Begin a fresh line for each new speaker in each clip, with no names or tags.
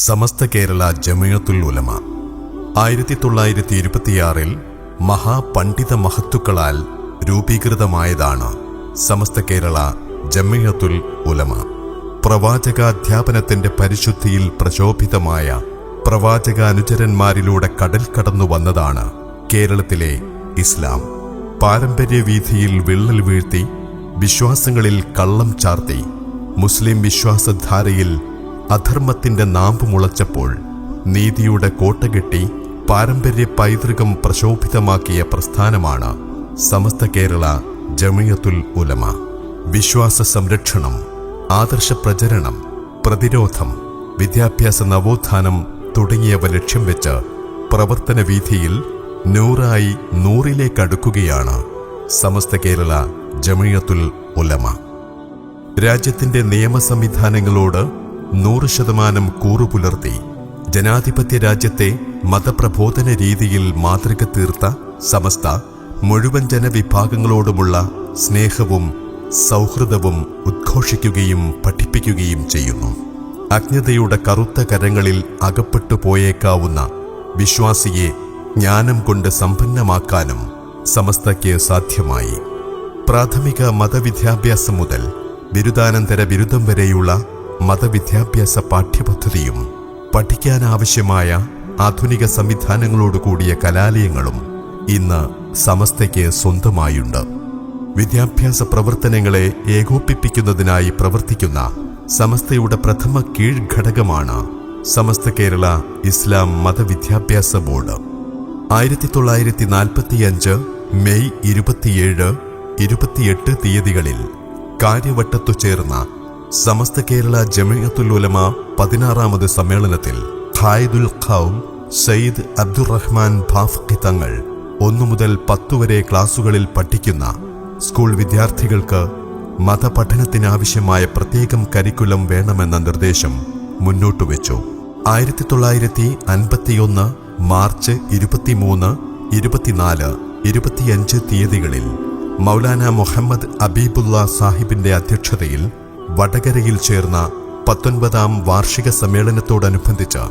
സമസ്ത കേരള ജമിഅത്തുൽ ഉലമ 1926 മഹാപണ്ഡിത മഹത്തുക്കളാൽ രൂപീകൃതമായതാണ് സമസ്ത കേരള ജമിഅത്തുൽ ഉലമ. പ്രവാചകാധ്യാപനത്തിന്റെ പരിശുദ്ധിയിൽ പ്രശോഭിതമായ പ്രവാചകാനുചരന്മാരിലൂടെ കടൽ കടന്നു വന്നതാണ് കേരളത്തിലെ ഇസ്ലാം. പാരമ്പര്യവീഥിയിൽ വിള്ളൽ വീഴ്ത്തി വിശ്വാസങ്ങളിൽ കള്ളം ചാർത്തി മുസ്ലിം വിശ്വാസധാരയിൽ അധർമ്മത്തിന്റെ നാമ്പ് മുളച്ചപ്പോൾ നീതിയുടെ കോട്ടകെട്ടി പാരമ്പര്യ പൈതൃകം പ്രശോഭിതമാക്കിയ പ്രസ്ഥാനമാണ് സമസ്ത കേരള ജമിഅത്തുൽ ഉലമ. വിശ്വാസ സംരക്ഷണം, ആദർശ പ്രചരണം, പ്രതിരോധം, വിദ്യാഭ്യാസ നവോത്ഥാനം തുടങ്ങിയവ ലക്ഷ്യം വെച്ച് പ്രവർത്തന വീഥിയിൽ നൂറായി നൂറിലേക്കടുക്കുകയാണ് സമസ്ത കേരള ജമിഅത്തുൽ ഉലമ. രാജ്യത്തിന്റെ നിയമ സംവിധാനങ്ങളോട് 100% കൂറുപുലർത്തി ജനാധിപത്യ രാജ്യത്തെ മതപ്രബോധന രീതിയിൽ മാതൃക തീർത്ത സമസ്ത മുഴുവൻ ജനവിഭാഗങ്ങളോടുമുള്ള സ്നേഹവും സൗഹൃദവും ഉദ്ഘോഷിക്കുകയും പഠിപ്പിക്കുകയും ചെയ്യുന്നു. അജ്ഞതയുടെ കറുത്ത കരങ്ങളിൽ അകപ്പെട്ടു പോയേക്കാവുന്ന വിശ്വാസിയെ ജ്ഞാനം കൊണ്ട് സമ്പന്നമാക്കാനും സമസ്തയ്ക്ക് സാധ്യമായി. പ്രാഥമിക മതവിദ്യാഭ്യാസം മുതൽ ബിരുദാനന്തര ബിരുദം വരെയുള്ള മതവിദ്യാഭ്യാസ പാഠ്യപദ്ധതിയും പഠിക്കാനാവശ്യമായ ആധുനിക സംവിധാനങ്ങളോടുകൂടിയ കലാലയങ്ങളും ഇന്ന് സമസ്തയ്ക്ക് സ്വന്തമായുണ്ട്. വിദ്യാഭ്യാസ പ്രവർത്തനങ്ങളെ ഏകോപിപ്പിക്കുന്നതിനായി പ്രവർത്തിക്കുന്ന സമസ്തയുടെ പ്രഥമ കീഴ്ഘടകമാണ് സമസ്ത കേരള ഇസ്ലാം മതവിദ്യാഭ്യാസ ബോർഡ്. 1945 മെയ് 27, 28 തീയതികളിൽ കാര്യവട്ടത്തു ചേർന്ന സമസ്ത കേരള ജമിഅത്തുൽ ഉലമ 16ാമത് സമ്മേളനത്തിൽ ഖായിദുൽ ഖൗം സയ്യിദ് അബ്ദുറഹ്മാൻ ബാഫഖി തങ്ങൾ 1 മുതൽ 10 വരെ ക്ലാസുകളിൽ പഠിക്കുന്ന സ്കൂൾ വിദ്യാർത്ഥികൾക്ക് മതപഠനത്തിനാവശ്യമായ പ്രത്യേകം കരിക്കുലം വേണമെന്ന നിർദ്ദേശം മുന്നോട്ടുവെച്ചു. 1951 മാർച്ച് 23, 24, 25 തീയതികളിൽ മൗലാന മുഹമ്മദ് അബീബുള്ള സാഹിബിന്റെ അധ്യക്ഷതയിൽ വടകരയിൽ ചേർന്ന 19ാം വാർഷിക സമ്മേളനത്തോടനുബന്ധിച്ച്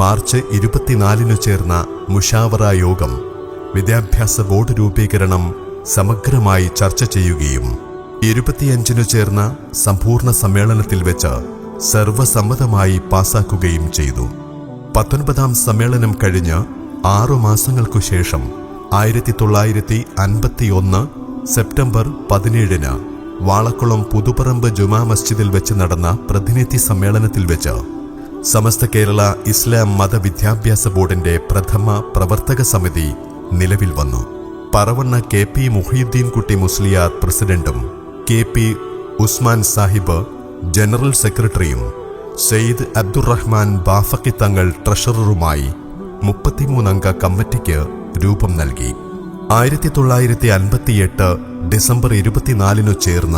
മാർച്ച് 24 ചേർന്ന മുഷാവറ യോഗം വിദ്യാഭ്യാസ ബോർഡ് രൂപീകരണം സമഗ്രമായി ചർച്ച ചെയ്യുകയും 25 ചേർന്ന സമ്പൂർണ്ണ സമ്മേളനത്തിൽ വെച്ച് സർവസമ്മതമായി പാസാക്കുകയും ചെയ്തു. 19ാം സമ്മേളനം കഴിഞ്ഞ് 6 മാസങ്ങൾക്കു ശേഷം 1951 സെപ്റ്റംബർ 17 വാളക്കുളം പുതുപ്പറമ്പ് ജുമാ മസ്ജിദിൽ വെച്ച് നടന്ന പ്രതിനിധി സമ്മേളനത്തിൽ വെച്ച് സമസ്ത കേരള ഇസ്ലാം മതവിദ്യാഭ്യാസ ബോർഡിന്റെ പ്രഥമ പ്രവർത്തക സമിതി നിലവിൽ വന്നു. പറവണ്ണ KP മുഹീദ്ദീൻ കുട്ടി മുസ്ലിയാർ പ്രസിഡന്റും KP ഉസ്മാൻ സാഹിബ് ജനറൽ സെക്രട്ടറിയും സയ്യിദ് അബ്ദുറഹ്മാൻ ബാഫഖി തങ്ങൾ ട്രഷററുമായി 33 അംഗ കമ്മിറ്റിക്ക് രൂപം നൽകി. 1958 ഡിസംബർ 24 ചേർന്ന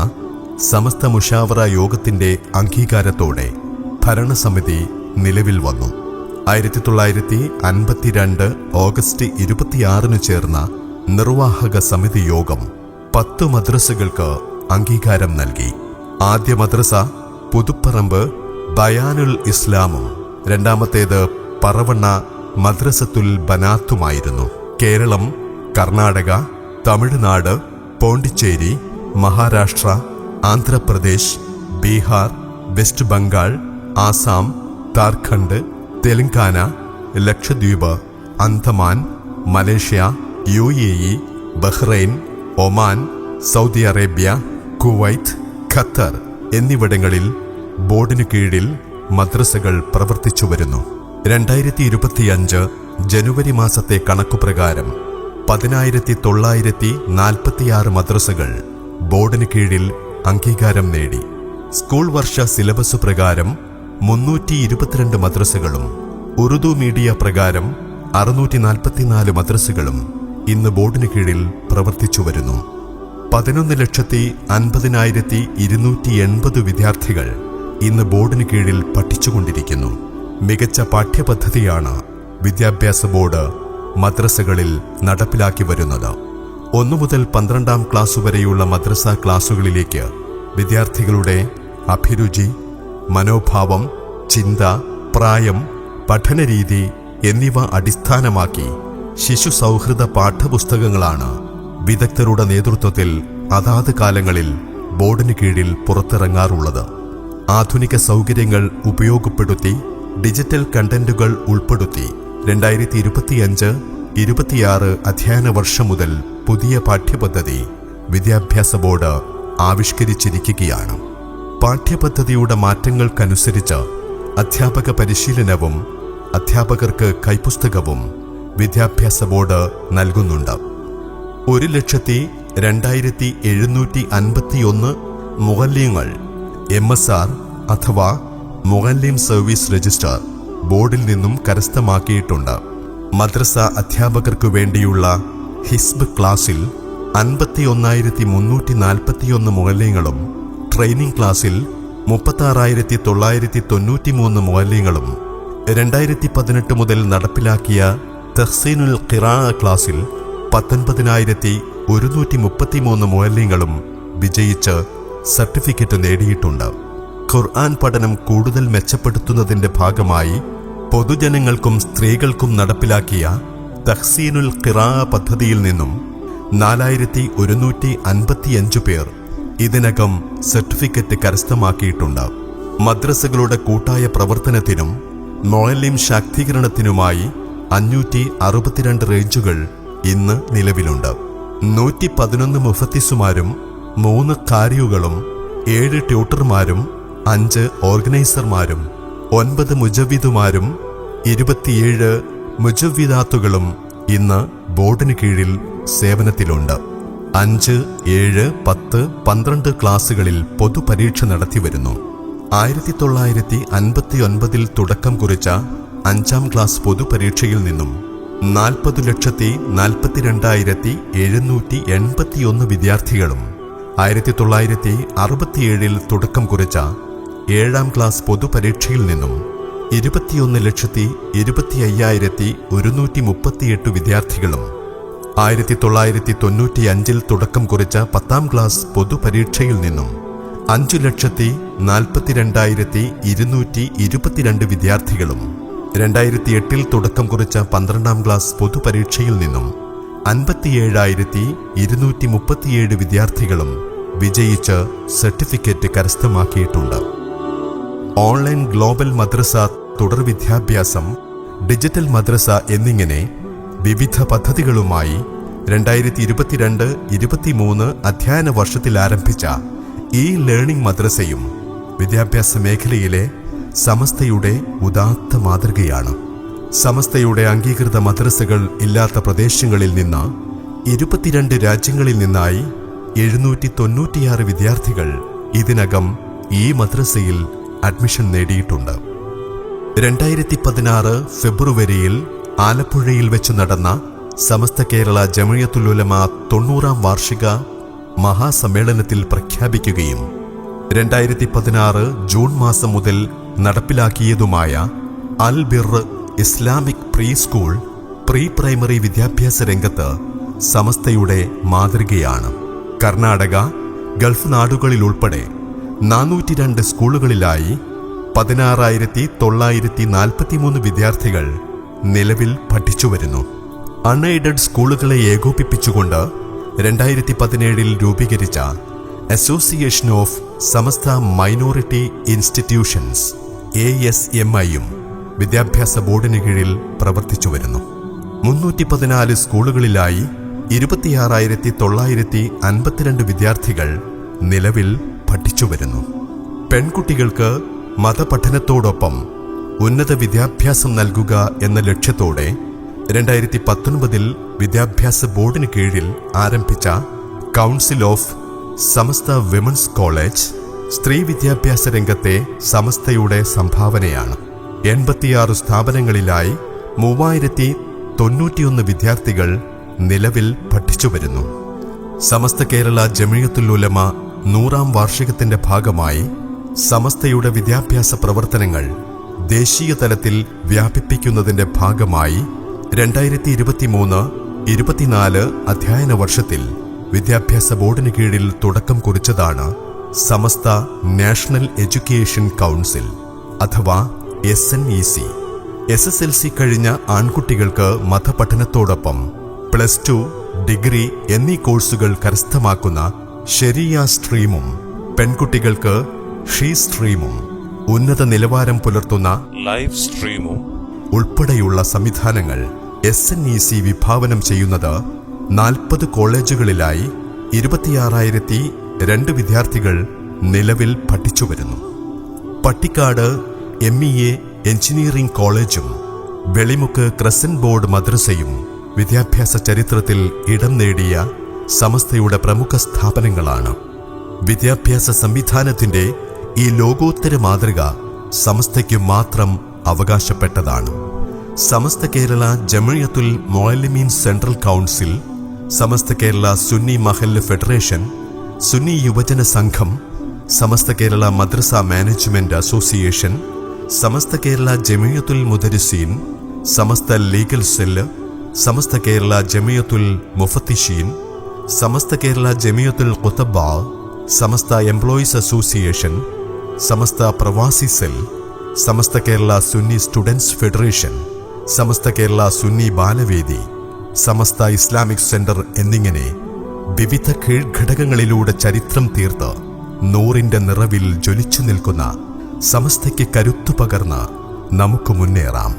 സമസ്ത മുഷാവറ യോഗത്തിന്റെ അംഗീകാരത്തോടെ ഭരണസമിതി നിലവിൽ വന്നു. 1952 ഓഗസ്റ്റ് 26 ചേർന്ന നിർവാഹക സമിതി യോഗം 10 മദ്രസകൾക്ക് അംഗീകാരം നൽകി. ആദ്യ മദ്രസ പുതുപ്പറമ്പ് ബയാനുൽ ഇസ്ലാമും രണ്ടാമത്തേത് പറവണ്ണ മദ്രസത്തുൽ ബനാത്തുമായിരുന്നു. Keralam, Karnataka, Tamil Nadu, Pondicherry, Maharashtra, Andhra Pradesh, Bihar, west Bengal, Assam, Jharkhand, Telangana, Lakshadweep, Andaman, Malaysia, UAE, Bahrain, Oman, Saudi Arabia, Kuwait, Qatar എന്നിവിടങ്ങളിൽ ബോർഡിനു കീഴിൽ മദ്രസകൾ പ്രവർത്തിച്ചു വരുന്നു. 2025 ജനുവരി മാസത്തെ കണക്കുപ്രകാരം 10,946 മദ്രസകൾ ബോർഡിന് കീഴിൽ അംഗീകാരം നേടി. സ്കൂൾ വർഷ സിലബസ് പ്രകാരം 322 മദ്രസകളും ഉറുദു മീഡിയ പ്രകാരം 644 മദ്രസകളും ഇന്ന് ബോർഡിന് കീഴിൽ പ്രവർത്തിച്ചു വരുന്നു. 11,50,280 വിദ്യാർത്ഥികൾ ഇന്ന് ബോർഡിന് കീഴിൽ പഠിച്ചുകൊണ്ടിരിക്കുന്നു. മികച്ച പാഠ്യപദ്ധതിയാണ് വിദ്യാഭ്യാസ ബോർഡ് മദ്രസകളിൽ നടപ്പിലാക്കി വരുന്നത്. 1 മുതൽ 12ാം ക്ലാസ് വരെയുള്ള മദ്രസ ക്ലാസുകളിലേക്ക് വിദ്യാർത്ഥികളുടെ അഭിരുചി, മനോഭാവം, ചിന്ത, പ്രായം, പഠനരീതി എന്നിവ അടിസ്ഥാനമാക്കി ശിശു സൗഹൃദ പാഠപുസ്തകങ്ങളാണ് വിദഗ്ധരുടെ നേതൃത്വത്തിൽ അതാത് കാലങ്ങളിൽ ബോർഡിന് കീഴിൽ പുറത്തിറങ്ങാറുള്ളത്. ആധുനിക സൗകര്യങ്ങൾ ഉപയോഗപ്പെടുത്തി ഡിജിറ്റൽ കണ്ടന്റുകൾ ഉൾപ്പെടുത്തി 2025-26 അധ്യയന വർഷം മുതൽ പുതിയ പാഠ്യപദ്ധതി വിദ്യാഭ്യാസ ബോർഡ് ആവിഷ്കരിച്ചിരിക്കുകയാണ്. പാഠ്യപദ്ധതിയുടെ മാറ്റങ്ങൾക്കനുസരിച്ച് അധ്യാപക പരിശീലനവും അധ്യാപകർക്ക് കൈപ്പുസ്തകവും വിദ്യാഭ്യാസ ബോർഡ് നൽകുന്നുണ്ട്. 1,02,751 മുഅല്ലിങ്ങൾ MSR അഥവാ മുഅല്ലിം സർവീസ് രജിസ്റ്റർ ബോർഡിൽ നിന്നും കരസ്ഥമാക്കിയിട്ടുണ്ട്. മദ്രസ അധ്യാപകർക്കു വേണ്ടിയുള്ള ഹിസ്ബ് ക്ലാസിൽ 51,341 മുഅല്ലിങ്ങളും ട്രെയിനിംഗ് ക്ലാസിൽ 36,993 മുഅല്ലിങ്ങളും 2018 മുതൽ നടപ്പിലാക്കിയ തഹ്സീനുൽ ഖിറാഅ ക്ലാസിൽ 19,133 മുഅല്ലിങ്ങളും വിജയിച്ച് സർട്ടിഫിക്കറ്റ് നേടിയിട്ടുണ്ട്. ഖുർആൻ പഠനം കൂടുതൽ മെച്ചപ്പെടുത്തുന്നതിന്റെ ഭാഗമായി പൊതുജനങ്ങൾക്കും സ്ത്രീകൾക്കും നടപ്പിലാക്കിയ തഹ്സീനുൽ ഖിറാഅ പദ്ധതിയിൽ നിന്നും 4,155 പേർ ഇതിനകം സർട്ടിഫിക്കറ്റ് കരസ്ഥമാക്കിയിട്ടുണ്ട്. മദ്രസകളുടെ കൂട്ടായ പ്രവർത്തനത്തിനും മുഅല്ലിം ശാക്തീകരണത്തിനുമായി 562 റേഞ്ചുകൾ ഇന്ന് നിലവിലുണ്ട്. 111 മുഫത്തിസുമാരും 3 ഖാരിയുകളും 7 ട്യൂട്ടർമാരും 5 ഓർഗനൈസർമാരും 9 മുജവ്വിദുമാരും 27 മുജവ്വിദാത്തുകളും ഇന്ന് ബോർഡിന് കീഴിൽ സേവനത്തിലുണ്ട്. 5, 7, 10, 12 ക്ലാസുകളിൽ പൊതുപരീക്ഷ നടത്തിവരുന്നു. 1959 തുടക്കം കുറിച്ച 5ാം ക്ലാസ് പൊതുപരീക്ഷയിൽ നിന്നും 40,42,781 വിദ്യാർത്ഥികളും 1967 തുടക്കം കുറിച്ച 7ാം ക്ലാസ് പൊതുപരീക്ഷയിൽ നിന്നും 21,25,138 വിദ്യാർത്ഥികളും 1995 തുടക്കം കുറിച്ച 10ാം ക്ലാസ് പൊതുപരീക്ഷയിൽ നിന്നും 5,42,222 വിദ്യാർത്ഥികളും 2008 തുടക്കം കുറിച്ച 12ാം ക്ലാസ് പൊതുപരീക്ഷയിൽ നിന്നും 57,237 വിദ്യാർത്ഥികളും വിജയിച്ച് സർട്ടിഫിക്കറ്റ് കരസ്ഥമാക്കിയിട്ടുണ്ട്. ഓൺലൈൻ ഗ്ലോബൽ മദ്രസ, തുടർ വിദ്യാഭ്യാസം, ഡിജിറ്റൽ മദ്രസ എന്നിങ്ങനെ വിവിധ പദ്ധതികളുമായി 2022-23 അധ്യയന വർഷത്തിൽ ആരംഭിച്ച ഈ ലേണിംഗ് മദ്രസയും വിദ്യാഭ്യാസ മേഖലയിലെ സമസ്തയുടെ ഉദാത്ത മാതൃകയാണ്. സമസ്തയുടെ അംഗീകൃത മദ്രസകൾ ഇല്ലാത്ത പ്രദേശങ്ങളിൽ നിന്ന് 22 രാജ്യങ്ങളിൽ നിന്നായി 796 വിദ്യാർത്ഥികൾ ഇതിനകം ഈ മദ്രസയിൽ അഡ്മിഷൻ നേടിയിട്ടുണ്ട്. 2016 ഫെബ്രുവരിയിൽ ആലപ്പുഴയിൽ വെച്ച് നടന്ന സമസ്ത കേരള ജമിഅത്തുൽ ഉലമ 90ാം വാർഷിക മഹാസമ്മേളനത്തിൽ പ്രഖ്യാപിക്കുകയും 2016 ജൂൺ മാസം മുതൽ നടപ്പിലാക്കിയതുമായ Al Bir Islamic pre school, pre primary വിദ്യാഭ്യാസ രംഗത്ത് സമസ്തയുടെ മാതൃകയാണ്. കർണാടക, ഗൾഫ് നാടുകളിലുൾപ്പെടെ 402 സ്കൂളുകളിലായി 16,943 വിദ്യാർത്ഥികൾ നിലവിൽ പഠിച്ചുവരുന്നു. അൺഎയ്ഡഡ് സ്കൂളുകളെ ഏകോപിപ്പിച്ചുകൊണ്ട് 2017 രൂപീകരിച്ച association of Samastha minority institutions ASMI-യും വിദ്യാഭ്യാസ ബോർഡിന് കീഴിൽ പ്രവർത്തിച്ചുവരുന്നു. 314 സ്കൂളുകളിലായി 26,952 വിദ്യാർത്ഥികൾ നിലവിൽ പഠിച്ചുവരുന്നു. പെൺകുട്ടികൾക്ക് മതപഠനത്തോടൊപ്പം ഉന്നത വിദ്യാഭ്യാസം നൽകുക എന്ന ലക്ഷ്യത്തോടെ 2019 വിദ്യാഭ്യാസ ബോർഡിന് കീഴിൽ ആരംഭിച്ച council of Samastha women's college സ്ത്രീ വിദ്യാഭ്യാസ രംഗത്തെ സമസ്തയുടെ സംഭാവനയാണ്. 86 സ്ഥാപനങ്ങളിലായി 3091 വിദ്യാർത്ഥികൾ നിലവിൽ പഠിച്ചുവരുന്നു. സമസ്ത കേരള ജമിഅത്തുൽ ഉലമ 100ാം വാർഷികത്തിന്റെ ഭാഗമായി സമസ്തയുടെ വിദ്യാഭ്യാസ പ്രവർത്തനങ്ങൾ ദേശീയ തലത്തിൽ വ്യാപിപ്പിക്കുന്നതിന്റെ ഭാഗമായി 2023-24 അധ്യയന വർഷത്തിൽ വിദ്യാഭ്യാസ ബോർഡിന് കീഴിൽ തുടക്കം കുറിച്ചതാണ് സമസ്ത നാഷണൽ എഡ്യൂക്കേഷൻ കൗൺസിൽ അഥവാ SNEC. SSLC കഴിഞ്ഞ ആൺകുട്ടികൾക്ക് മതപഠനത്തോടൊപ്പം +2, ഡിഗ്രി എന്നീ കോഴ്സുകൾ കരസ്ഥമാക്കുന്ന ശരിയ സ്ട്രീമും, പെൺകുട്ടികൾക്ക് ഷീ സ്ട്രീമും, ഉന്നത നിലവാരം പുലർത്തുന്ന
ലൈഫ് സ്ട്രീമും
ഉൾപ്പെടെയുള്ള സംവിധാനങ്ങൾ SNEC വിഭാവനം ചെയ്യുന്നത് 40 കോളേജുകളിലായി 26,002 വിദ്യാർത്ഥികൾ നിലവിൽ പഠിച്ചുവരുന്നു. പട്ടിക്കാട് MEA എഞ്ചിനീയറിംഗ് കോളേജും വെളിമുക്ക് ക്രസന്റ് ബോർഡ് മദ്രസയും വിദ്യാഭ്യാസ ചരിത്രത്തിൽ ഇടം നേടിയ സമസ്തയുടെ പ്രമുഖ സ്ഥാപനങ്ങളാണ്. വിദ്യാഭ്യാസ സംവിധാനത്തിന്റെ ഈ ലോകോത്തര മാതൃക സമസ്തയ്ക്ക് മാത്രം അവകാശപ്പെട്ടതാണ്. സമസ്ത കേരള ജമിയത്തുൽ മുഅല്ലിമീൻ സെൻട്രൽ കൗൺസിൽ, സമസ്ത കേരള സുന്നി മഹല്ല് ഫെഡറേഷൻ, സുന്നി യുവജന സംഘം, സമസ്ത കേരള മദ്രസ മാനേജ്മെന്റ് അസോസിയേഷൻ, സമസ്ത കേരള ജമിയത്തുൽ മുദരിസീൻ, സമസ്ത ലീഗൽ സെല്ല്, സമസ്ത കേരള ജമിയത്തുൽ മുഫത്തിഷീൻ, സമസ്ത കേരള ജമിയത്തുൽ ഖുതബ, സമസ്ത എംപ്ലോയീസ് അസോസിയേഷൻ, സമസ്ത പ്രവാസി cell, Samastha Kerala Sunni students federation, Samastha Kerala Sunni Balavedi, സമസ്ത ഇസ്ലാമിക് സെന്റർ എന്നിങ്ങനെ വിവിധ കീഴ്ഘടകങ്ങളിലൂടെ ചരിത്രം തീർത്ത് നൂറിന്റെ നിറവിൽ ജ്വലിച്ചു നിൽക്കുന്ന സമസ്തയ്ക്ക് കരുത്തു പകർന്ന് നമുക്ക് മുന്നേറാം.